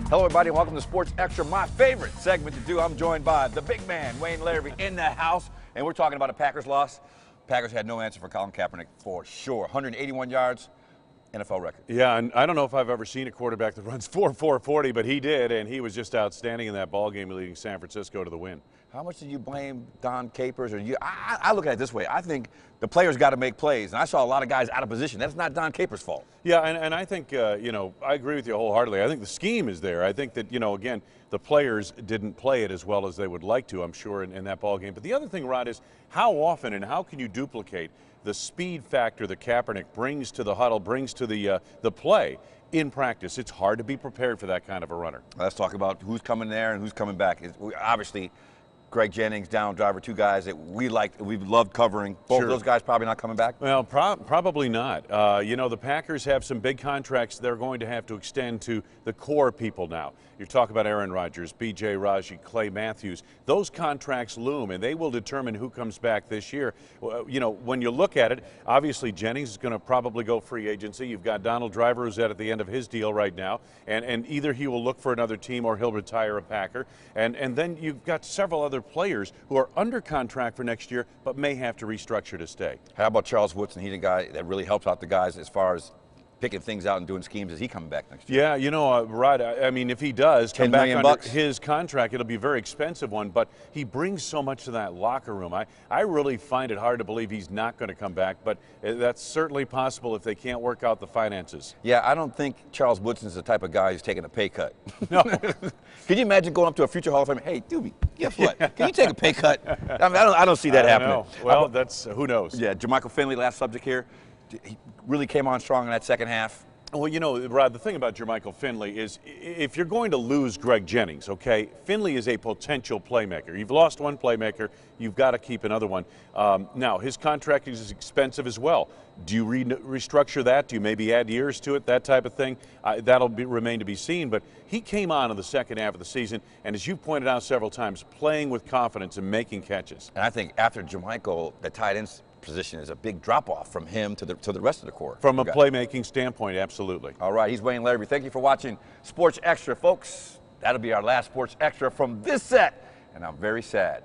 Hello, everybody, and welcome to Sports Extra, my favorite segment to do. I'm joined by the big man, Wayne Larrivee, in the house, and we're talking about a Packers loss. Packers had no answer for Colin Kaepernick for sure. 181 yards, NFL record. Yeah, and I don't know if I've ever seen a quarterback that runs 4.40, but he did, and he was just outstanding in that ball game, leading San Francisco to the win. How much did you blame Don Capers? Or you? I look at it this way. I think the players got to make plays, and I saw a lot of guys out of position. That's not Don Capers' fault. Yeah, and I think, I agree with you wholeheartedly. I think the scheme is there. I think that, again, the players didn't play it as well as they would like to, I'm sure, in that ball game. But the other thing, Rod, is how often and how can you duplicate the speed factor that Kaepernick brings to the huddle, brings to the play in practice? It's hard to be prepared for that kind of a runner. Let's talk about who's coming there and who's coming back. Obviously, Greg Jennings, down driver, two guys that we've loved covering. Both of those guys probably not coming back? Well, probably not. The Packers have some big contracts they're going to have to extend to the core people now. You talk about Aaron Rodgers, B.J. Raji, Clay Matthews. Those contracts loom, and they will determine who comes back this year. When you look at it, obviously Jennings is going to probably go free agency. You've got Donald Driver, who's at the end of his deal right now, and either he will look for another team or he'll retire a Packer. And then you've got several other players who are under contract for next year but may have to restructure to stay. How about Charles Woodson? He's a guy that really helps out the guys as far as picking things out and doing schemes. Is he coming back next year? Yeah, Rod, I mean, if he does come back under his contract, it'll be a very expensive one, but he brings so much to that locker room. I really find it hard to believe he's not going to come back, but that's certainly possible if they can't work out the finances. Yeah, I don't think Charles Woodson's the type of guy who's taking a pay cut. No. Can you imagine going up to a future Hall of Famer? Hey, Doobie, guess what? Can you take a pay cut? I mean, I don't see that happening. Know. Well, that's who knows. Yeah, Jermichael Finley, last subject here. He really came on strong in that second half. Well, Rod, the thing about Jermichael Finley is if you're going to lose Greg Jennings, okay, Finley is a potential playmaker. You've lost one playmaker. You've got to keep another one. Now, his contract is expensive as well. Do you restructure that? Do you maybe add years to it, that type of thing? That'll remain to be seen. But he came on in the second half of the season, and as you pointed out several times, playing with confidence and making catches. And I think after Jermichael, the tight ends position is a big drop-off from him to the rest of the core. From a playmaking standpoint, absolutely. All right, he's Wayne Larrivee. Thank you for watching Sports Extra, folks. That'll be our last Sports Extra from this set, and I'm very sad.